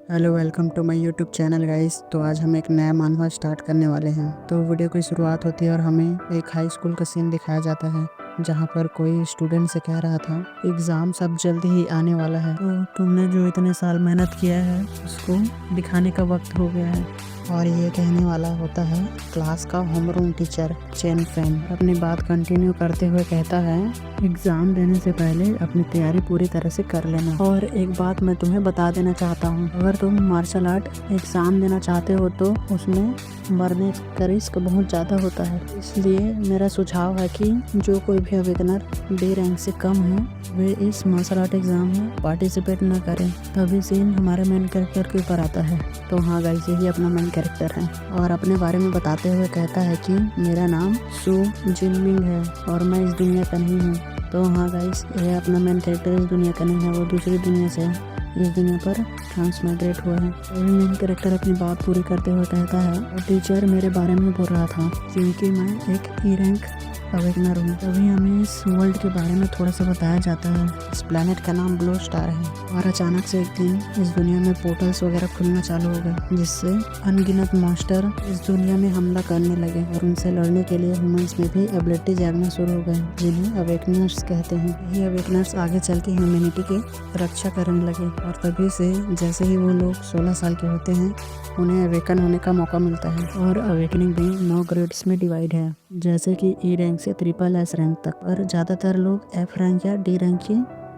Hello, welcome to my YouTube channel guys. तो आज हम एक नया मानवा स्टार्ट करने वाले हैं। तो वीडियो की शुरुआत होती है और हमें एक हाई स्कूल का सीन दिखाया जाता है, जहाँ पर कोई स्टूडेंट से कह रहा था एग्ज़ाम सब जल्दी ही आने वाला है, तो तुमने जो इतने साल मेहनत किया है उसको दिखाने का वक्त हो गया है। और ये कहने वाला होता है क्लास का होमरूम टीचर चेन फैन। अपनी बात कंटिन्यू करते हुए कहता है एग्ज़ाम देने से पहले अपनी तैयारी पूरी तरह से कर लेना। और एक बात मैं तुम्हें बता देना चाहता हूँ, अगर तुम मार्शल आर्ट एग्ज़ाम देना चाहते हो तो उसमें मरने का रिस्क बहुत ज़्यादा होता है। इसलिए मेरा सुझाव है कि जो कोई भी अवेकनर बी रैंक से कम है वे इस मार्शल आर्ट एग्ज़ाम में पार्टिसिपेट ना करें। तभी सीन हमारे मेन कैरेक्टर के ऊपर आता है। तो हाँ गाइस, यही अपना मेन कैरेक्टर है और अपने बारे में बताते हुए कहता है कि मेरा नाम सू जिनमिंग है और मैं इस दुनिया का नहीं हूँ। तो हाँ गाइस, ये अपना मेन कैरेक्टर इस दुनिया का नहीं है, वो दूसरी दुनिया से इस दुनिया पर ट्रांसमाइग्रेट हुआ है। तो मेन कैरेक्टर अपनी बात पूरी करते हुए कहता है टीचर मेरे बारे में बोल रहा था क्योंकि मैं एक ई रैंक अवेकनर हूँ। तभी हमें इस वर्ल्ड के बारे में थोड़ा सा बताया जाता है। इस प्लैनेट का नाम ब्लू स्टार है और अचानक से एक दिन इस दुनिया में पोर्टल्स वगैरह खुलना चालू हो गए, जिससे अनगिनत मॉन्स्टर इस दुनिया में हमला करने लगे और उनसे लड़ने के लिए ह्यूमंस में भी एबिलिटी जागना शुरू हो गए, जिन्हें अवेकनर्स कहते हैं। ये अवेकनर्स आगे चल के ह्यूमैनिटी की रक्षा करने लगे और तभी से जैसे ही वो लोग 16 साल के होते हैं उन्हें अवेकन होने का मौका मिलता है। और अवेकनिंग भी 9 ग्रेड्स में डिवाइड है, जैसे कि ई रैंक से ट्रिपल एस रैंक तक, पर ज़्यादातर लोग एफ रैंक या डी रैंक की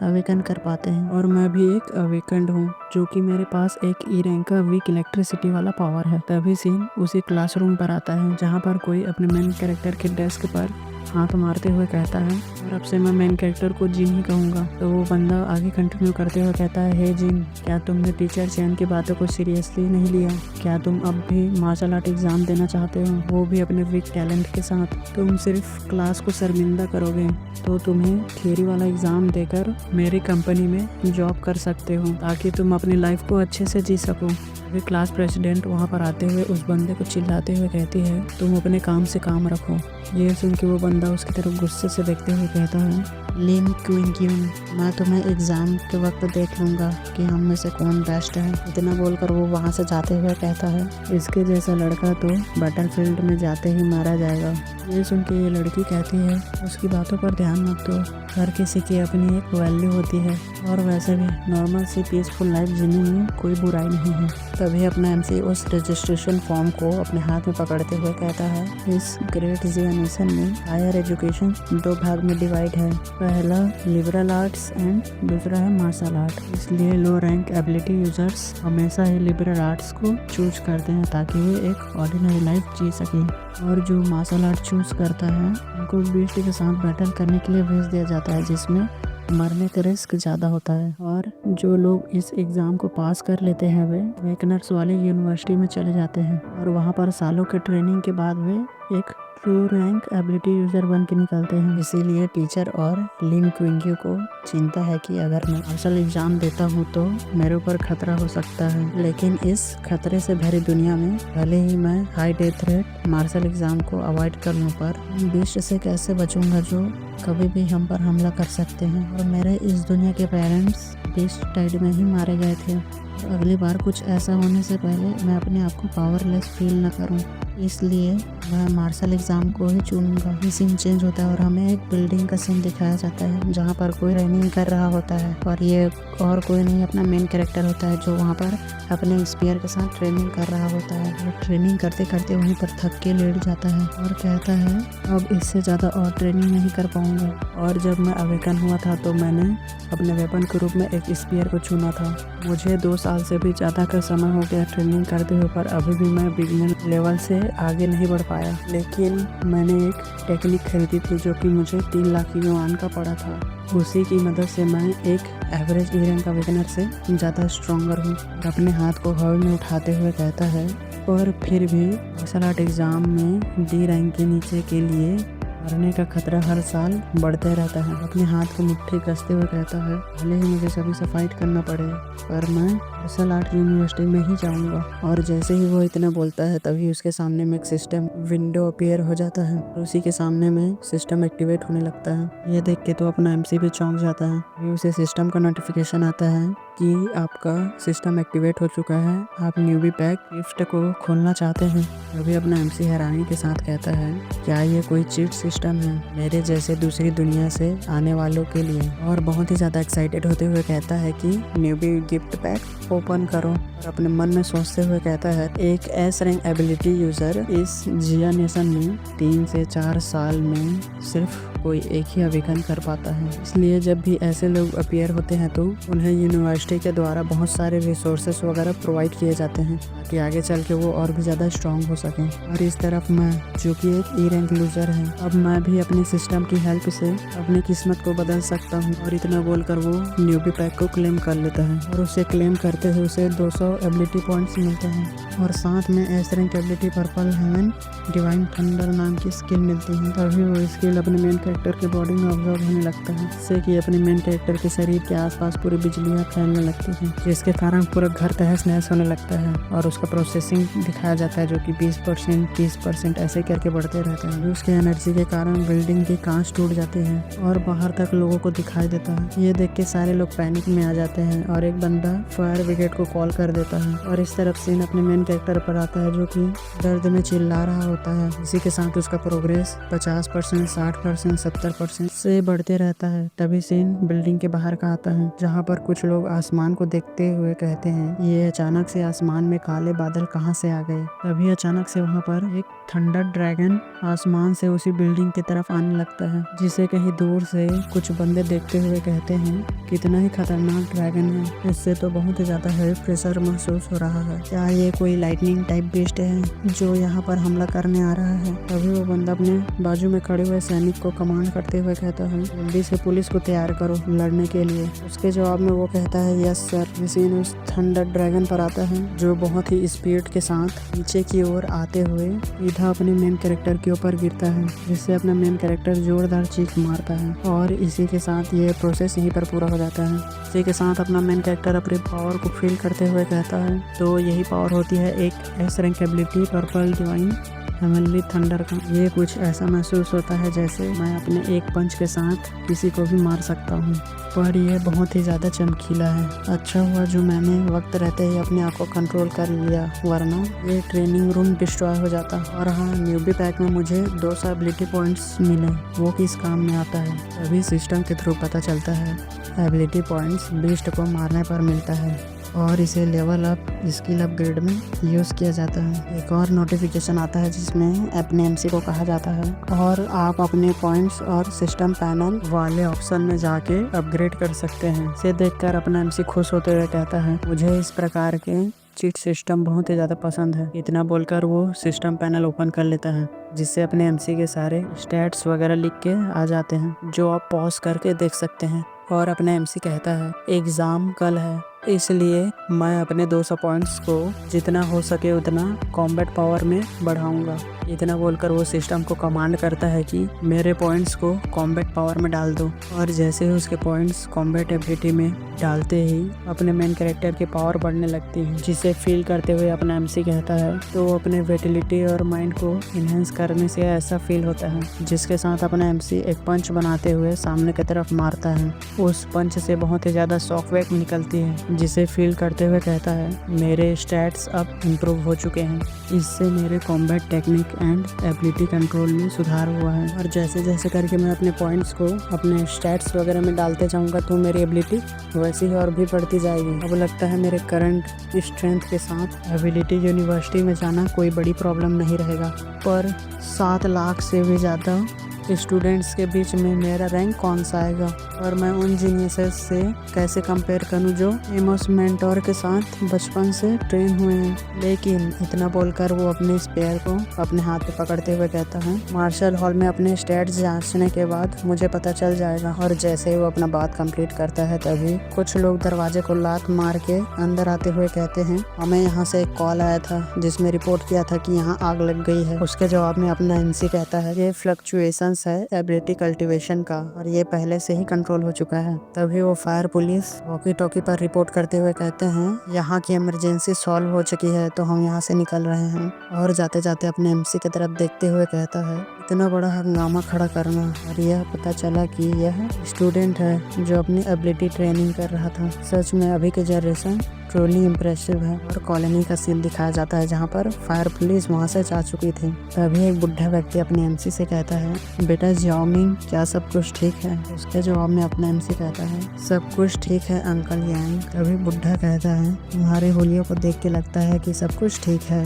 अवेकन कर पाते हैं। और मैं भी एक अवेकन्ड हूँ, जो कि मेरे पास एक ई रैंक का वीक इलेक्ट्रिसिटी वाला पावर है। तभी सीन उसी क्लासरूम पर आता है जहाँ पर कोई अपने मेन कैरेक्टर के डेस्क पर हाथ मारते हुए कहता है और अब से मैं मेन कैरेक्टर को जिन ही कहूँगा। तो वो बंदा आगे कंटिन्यू करते हुए कहता है हे जिन, क्या तुमने टीचर चैन की बातों को सीरियसली नहीं लिया? क्या तुम अब भी मार्शल आर्ट एग्ज़ाम देना चाहते हो, वो भी अपने वीक टैलेंट के साथ? तुम सिर्फ क्लास को शर्मिंदा करोगे तो तुम्हें थियरी वाला एग्ज़ाम देकर मेरी कंपनी में जॉब कर सकते हो, ताकि तुम अपनी लाइफ को अच्छे से जी सको। वे क्लास प्रेसिडेंट वहाँ पर आते हुए उस बंदे को चिल्लाते हुए कहती है तुम अपने काम से काम रखो। ये सुन के वो बंदा उसकी तरफ गुस्से से देखते हुए कहता है लिन क्विंग्यून, मैं तुम्हें एग्ज़ाम के वक्त देख लूँगा कि हम में से कौन बेस्ट है। इतना बोलकर वो वहाँ से जाते हुए कहता है इसके जैसा लड़का तो बैटलफील्ड में जाते ही मारा जाएगा। ये सुन के ये लड़की कहती है उसकी बातों पर ध्यान मत दो, हर किसी की अपनी एक वैल्यू होती है और वैसे भी नॉर्मल सी पीसफुल लाइफ जीने में कोई बुराई नहीं है। तभी अपना एमसी उस रजिस्ट्रेशन फॉर्म को अपने हाथ में पकड़ते हुए कहता है इस ग्रेट नेशन में हायर एजुकेशन 2 भाग में डिवाइड है, पहला लिबरल आर्ट्स एंड दूसरा है मार्शल आर्ट। इसलिए लो रैंक एबिलिटी यूजर्स हमेशा ही लिबरल आर्ट्स को चूज करते हैं ताकि वे एक ऑर्डिनरी लाइफ जी सकें, और जो मार्शल आर्ट चूज करता है उनको बीस्ट के साथ बैटल करने के लिए भेज दिया जाता है, जिसमें मरने का रिस्क ज़्यादा होता है। और जो लोग इस एग्ज़ाम को पास कर लेते हैं वे वेकनर्स वाली यूनिवर्सिटी में चले जाते हैं और वहाँ पर सालों के ट्रेनिंग के बाद वे एक ट्रू रैंक एबिलिटी यूज़र बन के निकलते हैं। इसीलिए टीचर और लिन क्विंग्यू को चिंता है कि अगर मैं मार्शल एग्ज़ाम देता हूँ तो मेरे ऊपर खतरा हो सकता है, लेकिन इस खतरे से भरी दुनिया में भले ही मैं high death rate martial exam को अवॉइड कर लूँ, पर बीस्ट से कैसे बचूंगा जो कभी भी हम पर हमला कर सकते हैं। और मेरे इस दुनिया के पेरेंट्स बीस्ट टाइड में ही मारे गए थे। अगली बार कुछ ऐसा होने से पहले मैं अपने आप को पावरलेस फील न करूं, इसलिए मैं मार्शल एग्ज़ाम को ही चुनूंगा। ये सीन चेंज होता है और हमें एक बिल्डिंग का सीन दिखाया जाता है जहाँ पर कोई ट्रेनिंग कर रहा होता है और ये और कोई नहीं अपना मेन कैरेक्टर होता है जो वहाँ पर अपने स्पीयर के साथ ट्रेनिंग कर रहा होता है। वो ट्रेनिंग करते करते वहीं पर थक के लेट जाता है और कहता है अब इससे ज़्यादा और ट्रेनिंग नहीं कर पाऊँगा। और जब मैं अवेकन हुआ था तो मैंने अपने वेपन के रूप में एक स्पीयर को चुना था। मुझे 2 साल से भी ज़्यादा का समय हो गया ट्रेनिंग करते हुए, पर अभी भी मैं बिगिनर लेवल से आगे नहीं बढ़ पाया। लेकिन मैंने एक टेक्निक खरीदी थी जो कि मुझे 3 लाख युआन का पड़ा था। उसी की मदद से मैं एक एवरेज ई रैंक अवेकनर से ज़्यादा स्ट्रॉन्गर हूँ। अपने हाथ को हवा में उठाते हुए कहता है और फिर भी मार्शल आर्ट एग्ज़ाम में डी रैंक के नीचे के लिए मरने का खतरा हर साल बढ़ते रहता है। अपने हाथ को मुट्ठी कसते हुए कहता है भले ही मुझे सभी से फाइट करना पड़े, पर मैं मार्शल आर्ट यूनिवर्सिटी में ही जाऊंगा। और जैसे ही वो इतना बोलता है तभी उसके सामने में एक सिस्टम विंडो अपीयर हो जाता है और उसी के सामने में सिस्टम एक्टिवेट होने लगता है। ये देख के तो अपना एमसी भी चौंक जाता है। अभी उसे सिस्टम का नोटिफिकेशन आता है कि आपका सिस्टम एक्टिवेट हो चुका है, आप न्यूबी पैक गिफ्ट को खोलना चाहते हैं। तभी अपना एमसी हैरानी के साथ कहता है, क्या ये कोई चीट सिस्टम है मेरे जैसे दूसरी दुनिया से आने वालों के लिए? और बहुत ही ज़्यादा एक्साइटेड होते हुए कहता है कि न्यूबी गिफ्ट पैक ओपन करो। और अपने मन में सोचते हुए कहता है, एक एस रैंक एबिलिटी यूज़र इस जिया नेशन में 3 से 4 साल में सिर्फ कोई एक ही आवेदन कर पाता है। इसलिए जब भी ऐसे लोग अपीयर होते हैं तो उन्हें यूनिवर्सिटी के द्वारा बहुत सारे रिसोर्सेस वगैरह प्रोवाइड किए जाते हैं ताकि आगे चल के वो और भी ज़्यादा स्ट्रॉन्ग हो सकें। और इस तरफ मैं, जो कि एक ई रैंक लूज़र है, अब मैं भी अपने सिस्टम की हेल्प से अपनी किस्मत को बदल सकता हूँ। और इतना बोलकर वो न्यूबी पैक को क्लेम कर लेता है और उसे क्लेम करते हुए उसे 200 एबिलिटी पॉइंट्स मिलते हैं और साथ में S rank ability purple heaven divine thunder नाम की स्किल मिलती है। तभी वो स्किल अपने मेन कैरेक्टर के बॉडी में ऑब्जॉर्व होने लगता है, जिससे कि अपने मेन कैरेक्टर के शरीर के आसपास पूरी बिजलियां फैलने लगती हैं, जिसके कारण पूरा घर तहस नहस होने लगता है। और उसका प्रोसेसिंग दिखाया जाता है जो कि 20%, 30% ऐसे करके बढ़ते रहते हैं। उसके एनर्जी के कारण बिल्डिंग की कांच टूट जाती है और बाहर तक लोगों को दिखाई देता है। ये देख के सारे लोग पैनिक में आ जाते हैं और एक बंदा फायर ब्रिगेड को कॉल कर देता है। और इस तरफ सीन अपने मेन कैरेक्टर पर आता है जो कि दर्द में चिल्ला रहा होता है। इसी के साथ उसका प्रोग्रेस 50%, 60%, 70% से बढ़ते रहता है। तभी सीन बिल्डिंग के बाहर का आता है जहाँ पर कुछ लोग आसमान को देखते हुए कहते हैं, ये अचानक से आसमान में काले बादल कहाँ से आ गए? तभी अचानक से वहाँ पर एक थंडर ड्रैगन आसमान से उसी बिल्डिंग की तरफ आने लगता है, जिसे कहीं दूर से कुछ बंदे देखते हुए कहते हैं, कितना ही खतरनाक ड्रैगन है, इससे तो बहुत ही ज्यादा हेल्थ प्रेशर महसूस हो रहा है। क्या ये कोई लाइटनिंग टाइप बेस्ट है जो यहाँ पर हमला करने आ रहा है? तभी वो बंदा अपने बाजू में खड़े हुए सैनिक को कमांड करते हुए कहता है, जल्दी से पुलिस को तैयार करो लड़ने के लिए। उसके जवाब में वो कहता है, यस सर। सीन उस थंडर ड्रैगन पर आता है जो बहुत ही स्पीड के साथ नीचे की ओर आते हुए सीधा अपने मेन कैरेक्टर के ऊपर गिरता है, जिससे अपना मेन कैरेक्टर जोरदार चीख मारता है। और इसी के साथ ये प्रोसेस यहीं पर पूरा हो जाता है। इसी के साथ अपना मेन कैरेक्टर अपने पावर को फील करते हुए कहता है, तो यही पावर होती है एक S rank ability purple divine heavenly thunder का। ये कुछ ऐसा महसूस होता है जैसे मैं अपने एक पंच के साथ किसी को भी मार सकता हूँ, पर यह बहुत ही ज़्यादा चमकीला है। अच्छा हुआ जो मैंने वक्त रहते ही अपने आप को कंट्रोल कर लिया, वरना ये ट्रेनिंग रूम डिस्ट्रॉय हो जाता। और हाँ, न्यूबी पैक में मुझे 200 एबिलिटी पॉइंट्स मिले, वो किस काम में आता है? तभी सिस्टम के थ्रू पता चलता है एबिलिटी पॉइंट्स बीस्ट को मारने पर मिलता है और इसे लेवल अप स्किल अपग्रेड में यूज़ किया जाता है। एक और नोटिफिकेशन आता है जिसमें अपने एमसी को कहा जाता है और आप अपने पॉइंट्स और सिस्टम पैनल वाले ऑप्शन में जाके अपग्रेड कर सकते हैं। इसे देखकर अपना एमसी खुश होते हुए कहता है, मुझे इस प्रकार के चीट सिस्टम बहुत ही ज़्यादा पसंद है। इतना बोलकर वो सिस्टम पैनल ओपन कर लेता है, जिससे अपने एमसी के सारे स्टैट्स वगैरह लिख के आ जाते हैं, जो आप पॉज करके देख सकते हैं। और अपना एमसी कहता है, एग्ज़ाम कल है, इसलिए मैं अपने 200 पॉइंट्स को जितना हो सके उतना कॉम्बैट पावर में बढ़ाऊंगा। इतना बोलकर वो सिस्टम को कमांड करता है कि मेरे पॉइंट्स को कॉम्बैट पावर में डाल दो। और जैसे ही उसके पॉइंट्स कॉम्बैट एबिलिटी में डालते ही अपने मेन कैरेक्टर की पावर बढ़ने लगती है, जिसे फील करते हुए अपना एमसी कहता है, तो अपने विटिलिटी और माइंड को इन्हेंस करने से ऐसा फील होता है, जिसके साथ अपना एमसी एक पंच बनाते हुए सामने की तरफ मारता है। उस पंच से बहुत ही ज़्यादा शॉकवेव निकलती है, जिसे फील करते हुए कहता है, मेरे स्टैट्स अब इम्प्रूव हो चुके हैं, इससे मेरे combat technique and ability control में सुधार हुआ है। और जैसे जैसे करके मैं अपने पॉइंट्स को अपने स्टैट्स वगैरह में डालते जाऊंगा तो मेरी एबिलिटी वैसे ही और भी बढ़ती जाएगी। अब लगता है मेरे करंट स्ट्रेंथ के साथ एबिलिटी यूनिवर्सिटी में जाना कोई बड़ी प्रॉब्लम नहीं रहेगा। पर 7 लाख से भी ज़्यादा स्टूडेंट्स के बीच में मेरा रैंक कौन सा आएगा? और मैं उन जीनियसेस से कैसे कंपेयर करूं जो एमोस मेंटोर के साथ बचपन से ट्रेन हुए हैं? लेकिन इतना बोलकर वो अपने स्पेयर को अपने हाथ पे पकड़ते हुए कहता है, मार्शल हॉल में अपने स्टैट्स जांचने के बाद मुझे पता चल जाएगा। और जैसे ही वो अपना बात कंप्लीट करता है तभी कुछ लोग दरवाजे को लात मार के अंदर आते हुए कहते हैं, हमें यहाँ से एक कॉल आया था जिसमें रिपोर्ट किया था कि यहाँ आग लग गई है। उसके जवाब में अपना एमसी कहता है, ये फ्लक्चुएशन चांस है एबिलिटी कल्टीवेशन का और ये पहले से ही कंट्रोल हो चुका है। तभी वो फायर पुलिस वॉकी टॉकी पर रिपोर्ट करते हुए कहते हैं यहाँ की इमरजेंसी सॉल्व हो चुकी है तो हम यहाँ से निकल रहे हैं। और जाते जाते अपने एमसी की तरफ देखते हुए कहता है इतना बड़ा हंगामा खड़ा करना, और यह पता चला कि यह स्टूडेंट है जो अपनी एबिलिटी ट्रेनिंग कर रहा था। सच में अभी के जनरेशन ट्रूली इम्प्रेसिव है। और कॉलोनी का सीन दिखाया जाता है जहाँ पर फायर पुलिस वहाँ से जा चुकी थी। तभी एक बुढ़ा व्यक्ति अपने एमसी से कहता है बेटा जियाओमिंग क्या सब कुछ ठीक है? उसके जवाब में अपना एमसी कहता है सब कुछ ठीक है अंकल यांग। तभी बुढ़ा कहता है तुम्हारे होलियों को देख के लगता है कि सब कुछ ठीक है,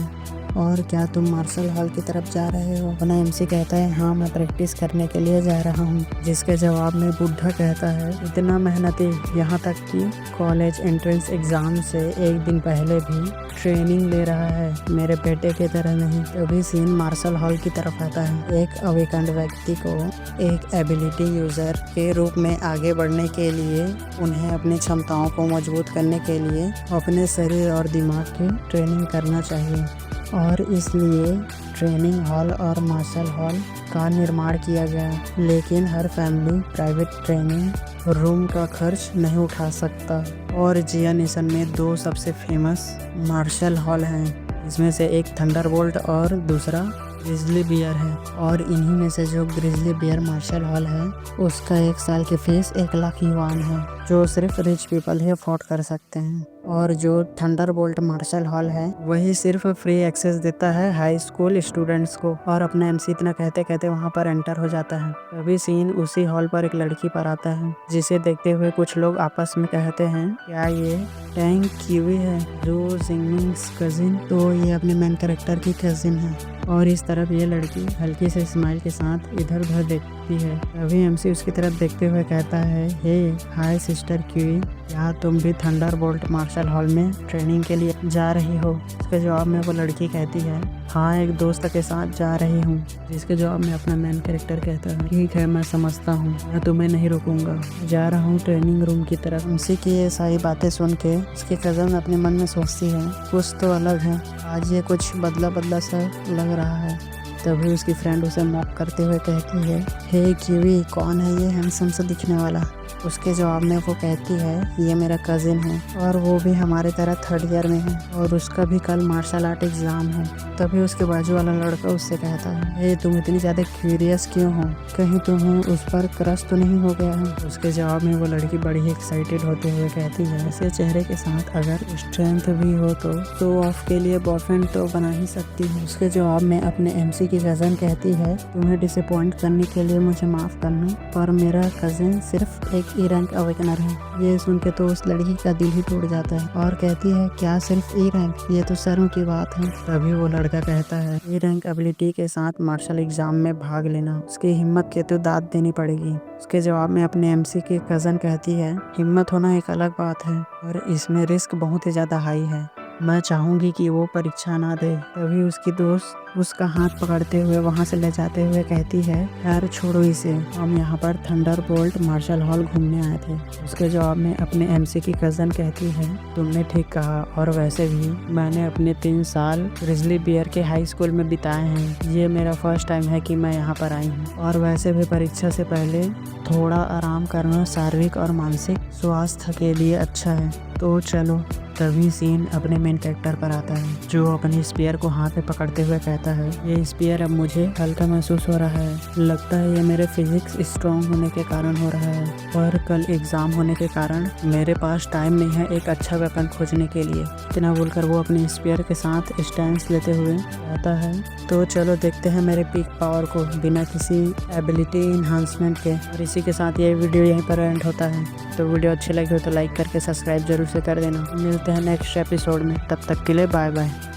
और क्या तुम मार्शल हॉल की तरफ जा रहे हो? अपना एमसी कहता है हाँ मैं प्रैक्टिस करने के लिए जा रहा हूँ। जिसके जवाब में बुढ़ा कहता है इतना मेहनती, यहाँ तक कि कॉलेज एंट्रेंस एग्जाम से एक दिन पहले भी ट्रेनिंग ले रहा है, मेरे बेटे की तरह नहीं। तभी सीन मार्शल हॉल की तरफ आता है। एक अवेकन्ड व्यक्ति को एक एबिलिटी यूजर के रूप में आगे बढ़ने के लिए उन्हें अपनी क्षमताओं को मजबूत करने के लिए अपने शरीर और दिमाग की ट्रेनिंग करना चाहिए, और इसलिए ट्रेनिंग हॉल और मार्शल हॉल का निर्माण किया गया। लेकिन हर फैमिली प्राइवेट ट्रेनिंग रूम का खर्च नहीं उठा सकता, और जिया नेशन में 2 सबसे फेमस मार्शल हॉल हैं, इसमें से एक थंडरबोल्ट और दूसरा ग्रिजली बियर है। और इन्हीं में से जो ग्रिजली बियर मार्शल हॉल है उसका 1 साल की फीस 1 लाख युआन है, जो सिर्फ रिच पीपल ही अफोर्ड कर सकते हैं। और जो थंडरबोल्ट मार्शल हॉल है वही सिर्फ फ्री एक्सेस देता है हाई स्कूल स्टूडेंट्स को। और अपना एमसी इतना कहते कहते वहाँ पर एंटर हो जाता है। तभी सीन उसी हॉल पर एक लड़की पर आता है, जिसे देखते हुए कुछ लोग आपस में कहते हैं क्या ये टैंग कीवी है जो जिंगमिंग्स कजिन? तो ये अपने मेन कैरेक्टर की कजिन है। और इस तरफ ये लड़की हल्की से स्माइल के साथ इधर उधर देखती है। तभी एमसी उसकी तरफ देखते हुए कहता है हे हाय सिस्टर कीवी, क्या तुम भी थंडरबोल्ट मार्शल हॉल में ट्रेनिंग के लिए जा रही हो? इसके जवाब में वो लड़की कहती है हाँ एक दोस्त के साथ जा रही हूँ। जिसके जवाब में अपना मेन कैरेक्टर कहता है ठीक है मैं समझता हूँ, मैं तुम्हें नहीं रोकूंगा, जा रहा हूँ ट्रेनिंग रूम की तरफ। एमसी की ये सारी बातें सुन के उसकी कज़न अपने मन में सोचती है कुछ तो अलग है, आज ये कुछ बदला बदला सा लग रहा है। तभी उसकी फ्रेंड उसे मॉक करते हुए कहती है हे कीवी कौन है ये हैंडसम सा दिखने वाला? उसके जवाब में वो कहती है ये मेरा कजिन है, और वो भी हमारे तरह 3rd ईयर में है, और उसका भी कल मार्शल आर्ट एग्जाम है। तभी उसके बाजू वाला लड़का उससे कहता है हे तुम इतनी ज़्यादा क्यूरियस क्यों हो, कहीं तुम्हें उस पर क्रश तो नहीं हो गया है? उसके जवाब में वो लड़की बड़ी ही एक्साइटेड होते हुए कहती है ऐसे चेहरे के साथ अगर स्ट्रेंथ भी हो तो शो ऑफ के लिए बॉयफ्रेंड तो बना ही सकती है। उसके जवाब में अपने एमसी की कज़न कहती है तुम्हें डिसअपॉइंट करने के लिए मुझे माफ़ करना, पर मेरा कज़न सिर्फ एक ई रैंक अवेकनर है। ये सुन के तो उस लड़की का दिल ही टूट जाता है और कहती है क्या सिर्फ ई रैंक, ये तो शर्म की बात है। तभी वो लड़का कहता है ई रैंक एबिलिटी के साथ मार्शल एग्जाम में भाग लेना उसकी हिम्मत के तो दाद देनी पड़ेगी। उसके जवाब में अपने एमसी की कज़न कहती है हिम्मत होना एक अलग बात है और इसमें रिस्क बहुत ही ज़्यादा हाई है, मैं चाहूँगी कि वो परीक्षा ना दे। तभी उसकी दोस्त उसका हाथ पकड़ते हुए वहाँ से ले जाते हुए कहती है यार छोड़ो इसे, हम यहाँ पर थंडरबोल्ट मार्शल हॉल घूमने आए थे। उसके जवाब में अपने एमसी की कज़न कहती है तुमने ठीक कहा, और वैसे भी मैंने अपने 3 साल ग्रिजली बियर के हाई स्कूल में बिताए हैं, ये मेरा फर्स्ट टाइम है कि मैं यहाँ पर आई हूँ, और वैसे भी परीक्षा से पहले थोड़ा आराम करना शारीरिक और मानसिक स्वास्थ्य के लिए अच्छा है, तो चलो। तभी सीन अपने मेन कैरेक्टर पर आता है जो अपनी स्पीयर को हाथ में पकड़ते हुए कहता है ये स्पीयर अब मुझे हल्का महसूस हो रहा है, लगता है ये मेरे फिजिक्स स्ट्रॉन्ग होने के कारण हो रहा है, और कल एग्जाम होने के कारण मेरे पास टाइम नहीं है एक अच्छा वेपन खोजने के लिए। इतना बोलकर वो अपनी स्पीयर के साथ स्टैंस लेते हुए कहता है तो चलो देखते हैं मेरे पीक पावर को बिना किसी एबिलिटी इन्हांसमेंट के। और इसी के साथ ये वीडियो यहीं पर एंड होता है। तो वीडियो अच्छी लगी हो तो लाइक करके सब्सक्राइब जरूर से कर देना। मिलते हैं नेक्स्ट एपिसोड में, तब तक के लिए बाय बाय।